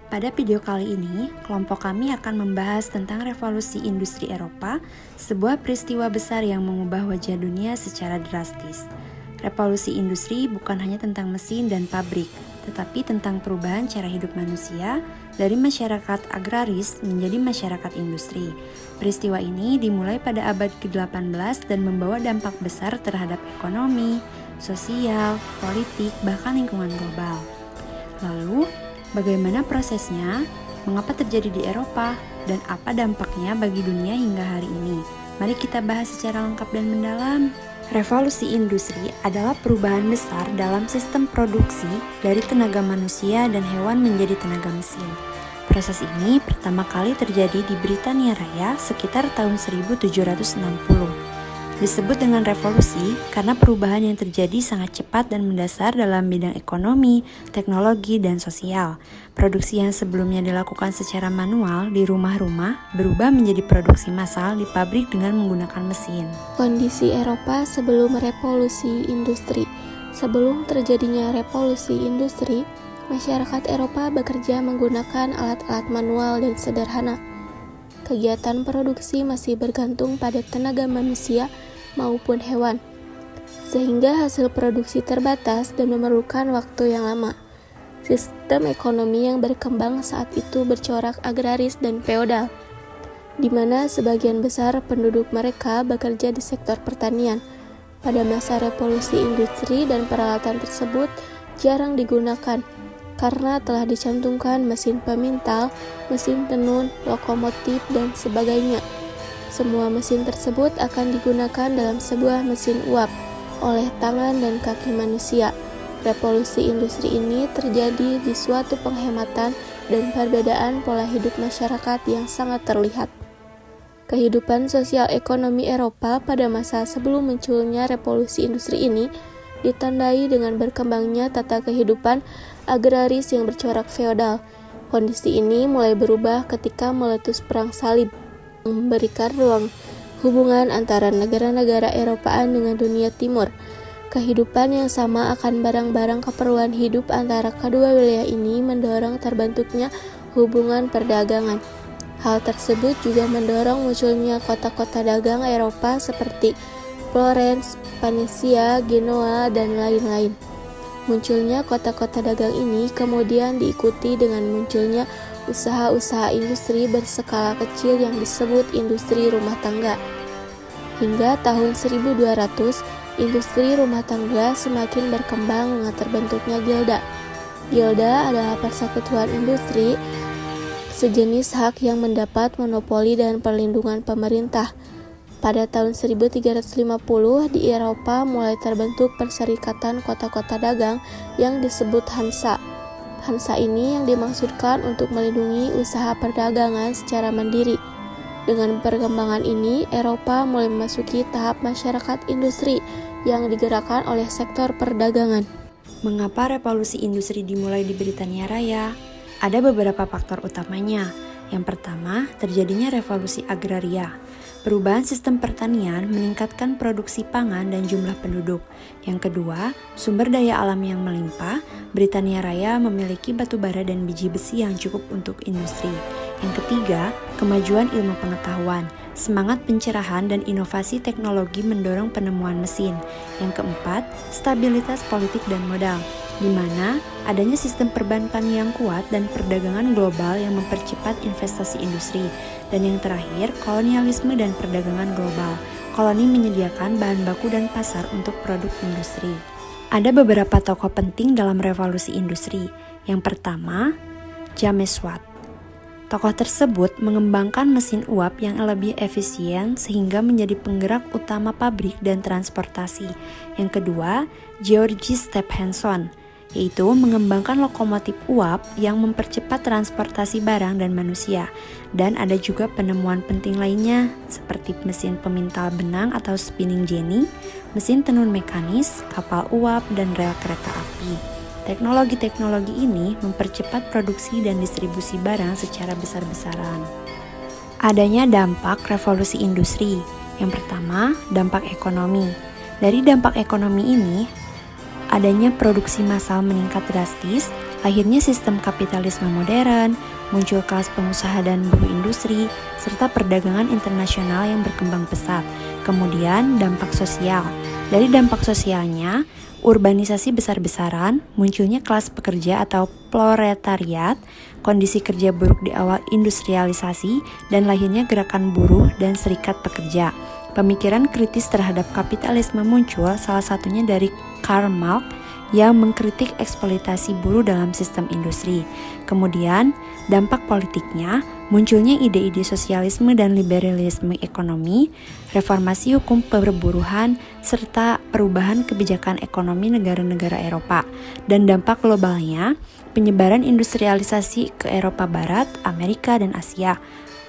Pada video kali ini, kelompok kami akan membahas tentang revolusi industri Eropa, sebuah peristiwa besar yang mengubah wajah dunia secara drastis. Revolusi industri bukan hanya tentang mesin dan pabrik, tetapi tentang perubahan cara hidup manusia dari masyarakat agraris menjadi masyarakat industri. Peristiwa ini dimulai pada abad ke-18 dan membawa dampak besar terhadap ekonomi, sosial, politik, bahkan lingkungan global. Lalu, bagaimana prosesnya, mengapa terjadi di Eropa, dan apa dampaknya bagi dunia hingga hari ini? Mari kita bahas secara lengkap dan mendalam. Revolusi industri adalah perubahan besar dalam sistem produksi dari tenaga manusia dan hewan menjadi tenaga mesin. Proses ini pertama kali terjadi di Britania Raya sekitar tahun 1760. Disebut dengan revolusi karena perubahan yang terjadi sangat cepat dan mendasar dalam bidang ekonomi, teknologi, dan sosial. Produksi yang sebelumnya dilakukan secara manual di rumah-rumah berubah menjadi produksi massal di pabrik dengan menggunakan mesin. Kondisi Eropa sebelum revolusi industri. Sebelum terjadinya revolusi industri, masyarakat Eropa bekerja menggunakan alat-alat manual dan sederhana. Kegiatan produksi masih bergantung pada tenaga manusia maupun hewan, sehingga hasil produksi terbatas dan memerlukan waktu yang lama. Sistem ekonomi yang berkembang saat itu bercorak agraris dan feodal, di mana sebagian besar penduduk mereka bekerja di sektor pertanian. Pada masa revolusi industri dan peralatan tersebut jarang digunakan, karena telah dicantumkan mesin pemintal, mesin tenun, lokomotif, dan sebagainya. Semua mesin tersebut akan digunakan dalam sebuah mesin uap oleh tangan dan kaki manusia. Revolusi industri ini terjadi di suatu penghematan dan perbedaan pola hidup masyarakat yang sangat terlihat. Kehidupan sosial ekonomi Eropa pada masa sebelum munculnya revolusi industri ini ditandai dengan berkembangnya tata kehidupan agraris yang bercorak feodal. Kondisi ini mulai berubah ketika meletus Perang Salib, memberikan ruang hubungan antara negara-negara Eropaan dengan dunia timur. Kehidupan yang sama akan barang-barang keperluan hidup antara kedua wilayah ini mendorong terbentuknya hubungan perdagangan. Hal tersebut juga mendorong munculnya kota-kota dagang Eropa seperti Florence, Venesia, Genoa, dan lain-lain. Munculnya kota-kota dagang ini kemudian diikuti dengan munculnya usaha-usaha industri berskala kecil yang disebut industri rumah tangga. Hingga tahun 1200, industri rumah tangga semakin berkembang dengan terbentuknya gilda. Gilda adalah persekutuan industri sejenis hak yang mendapat monopoli dan perlindungan pemerintah. Pada tahun 1350, di Eropa mulai terbentuk perserikatan kota-kota dagang yang disebut Hansa. Hansa ini yang dimaksudkan untuk melindungi usaha perdagangan secara mandiri. Dengan perkembangan ini, Eropa mulai memasuki tahap masyarakat industri yang digerakkan oleh sektor perdagangan. Mengapa revolusi industri dimulai di Britania Raya? Ada beberapa faktor utamanya. Yang pertama, terjadinya revolusi agraria. Perubahan sistem pertanian meningkatkan produksi pangan dan jumlah penduduk. Yang kedua, sumber daya alam yang melimpah. Britania Raya memiliki batu bara dan biji besi yang cukup untuk industri. Yang ketiga, kemajuan ilmu pengetahuan. Semangat pencerahan dan inovasi teknologi mendorong penemuan mesin. Yang keempat, stabilitas politik dan modal, di mana adanya sistem perbankan yang kuat dan perdagangan global yang mempercepat investasi industri. Dan yang terakhir, kolonialisme dan perdagangan global. Koloni menyediakan bahan baku dan pasar untuk produk industri. Ada beberapa tokoh penting dalam revolusi industri. Yang pertama, James Watt. Tokoh tersebut mengembangkan mesin uap yang lebih efisien sehingga menjadi penggerak utama pabrik dan transportasi. Yang kedua, George Stephenson, yaitu mengembangkan lokomotif uap yang mempercepat transportasi barang dan manusia. Dan ada juga penemuan penting lainnya seperti mesin pemintal benang atau spinning jenny, mesin tenun mekanis, kapal uap, dan rel kereta api. Teknologi-teknologi ini mempercepat produksi dan distribusi barang secara besar-besaran. Adanya dampak revolusi industri. Yang pertama, dampak ekonomi. Dari dampak ekonomi ini, adanya produksi massal meningkat drastis, Lahirnya sistem kapitalisme modern, muncul kelas pengusaha dan buruh industri, serta perdagangan internasional yang berkembang pesat. Kemudian dampak sosial. Dari dampak sosialnya, urbanisasi besar-besaran, munculnya kelas pekerja atau proletariat, kondisi kerja buruk di awal industrialisasi, dan lahirnya gerakan buruh dan serikat pekerja. Pemikiran kritis terhadap kapitalisme muncul, salah satunya dari Karl Marx yang mengkritik eksploitasi buruh dalam sistem industri. Kemudian, dampak politiknya, munculnya ide-ide sosialisme dan liberalisme ekonomi, reformasi hukum perburuhan, serta perubahan kebijakan ekonomi negara-negara Eropa. Dan dampak globalnya, penyebaran industrialisasi ke Eropa Barat, Amerika, dan Asia,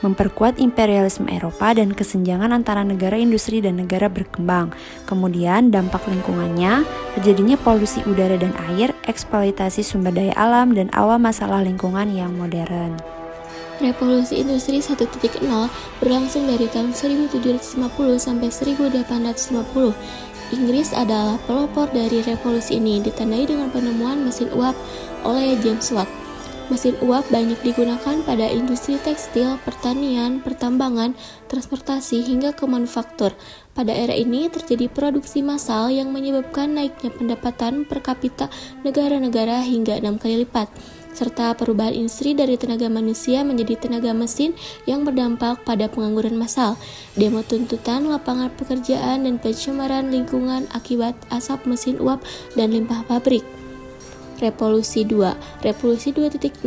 memperkuat imperialisme Eropa dan kesenjangan antara negara industri dan negara berkembang. Kemudian dampak lingkungannya, terjadinya polusi udara dan air, eksploitasi sumber daya alam, dan awal masalah lingkungan yang modern. Revolusi Industri 1.0 berlangsung dari tahun 1750 sampai 1850. Inggris adalah pelopor dari revolusi ini, ditandai dengan penemuan mesin uap oleh James Watt. Mesin uap banyak digunakan pada industri tekstil, pertanian, pertambangan, transportasi, hingga ke manufaktur. Pada era ini terjadi produksi massal yang menyebabkan naiknya pendapatan per kapita negara-negara hingga 6 kali lipat, serta perubahan industri dari tenaga manusia menjadi tenaga mesin yang berdampak pada pengangguran massal, demo tuntutan lapangan pekerjaan, dan pencemaran lingkungan akibat asap mesin uap dan limbah pabrik. Revolusi 2. Revolusi 2.0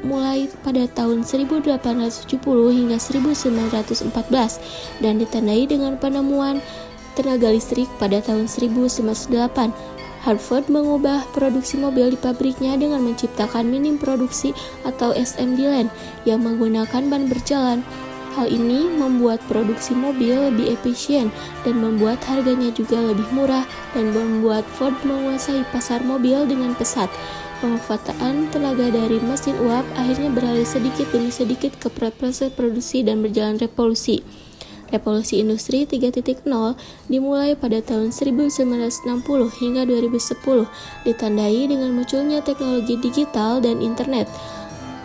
mulai pada tahun 1870 hingga 1914 dan ditandai dengan penemuan tenaga listrik pada tahun 1908. Harvard mengubah produksi mobil di pabriknya dengan menciptakan minim produksi atau assembly line yang menggunakan ban berjalan. Hal ini membuat produksi mobil lebih efisien dan membuat harganya juga lebih murah dan membuat Ford menguasai pasar mobil dengan pesat. Pemanfaatan tenaga dari mesin uap akhirnya beralih sedikit demi sedikit ke proses produksi dan berjalan revolusi. Revolusi Industri 3.0 dimulai pada tahun 1960 hingga 2010, ditandai dengan munculnya teknologi digital dan internet.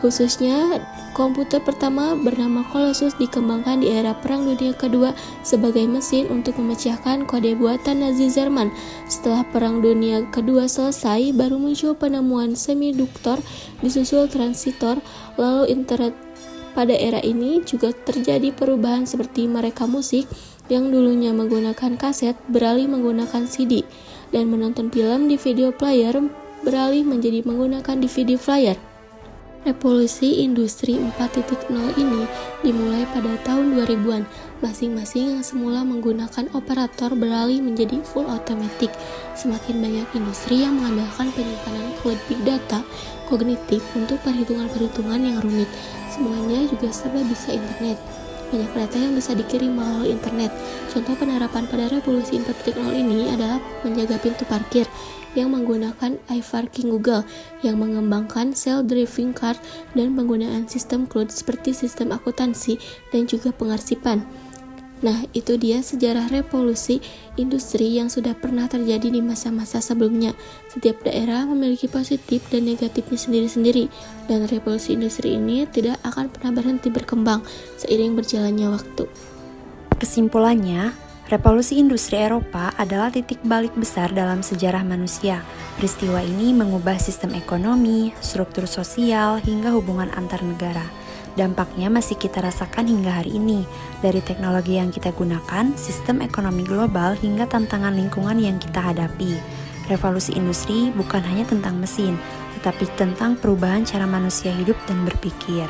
Khususnya, komputer pertama bernama Colossus dikembangkan di era Perang Dunia Kedua sebagai mesin untuk memecahkan kode buatan Nazi Jerman. Setelah Perang Dunia Kedua selesai, baru muncul penemuan semiduktor, disusul transistor, lalu internet. Pada era ini juga terjadi perubahan seperti merekam musik yang dulunya menggunakan kaset beralih menggunakan CD, dan menonton film di video player beralih menjadi menggunakan DVD player. Revolusi Industri 4.0 ini dimulai pada tahun 2000-an. Masing-masing yang semula menggunakan operator beralih menjadi full automatic. Semakin banyak industri yang mengandalkan penyimpanan cloud big data kognitif untuk perhitungan-perhitungan yang rumit. Semuanya juga serba bisa internet. Banyak data yang bisa dikirim melalui internet. Contoh penerapan pada revolusi 4.0 ini adalah menjaga pintu parkir yang menggunakan iParking Google, yang mengembangkan self-driving car, dan penggunaan sistem cloud seperti sistem akuntansi dan juga pengarsipan. Nah, itu dia sejarah revolusi industri yang sudah pernah terjadi di masa-masa sebelumnya. Setiap daerah memiliki positif dan negatifnya sendiri-sendiri, dan revolusi industri ini tidak akan pernah berhenti berkembang seiring berjalannya waktu. Kesimpulannya, revolusi industri Eropa adalah titik balik besar dalam sejarah manusia. Peristiwa ini mengubah sistem ekonomi, struktur sosial, hingga hubungan antar negara. Dampaknya masih kita rasakan hingga hari ini, dari teknologi yang kita gunakan, sistem ekonomi global, hingga tantangan lingkungan yang kita hadapi. Revolusi industri bukan hanya tentang mesin, tetapi tentang perubahan cara manusia hidup dan berpikir.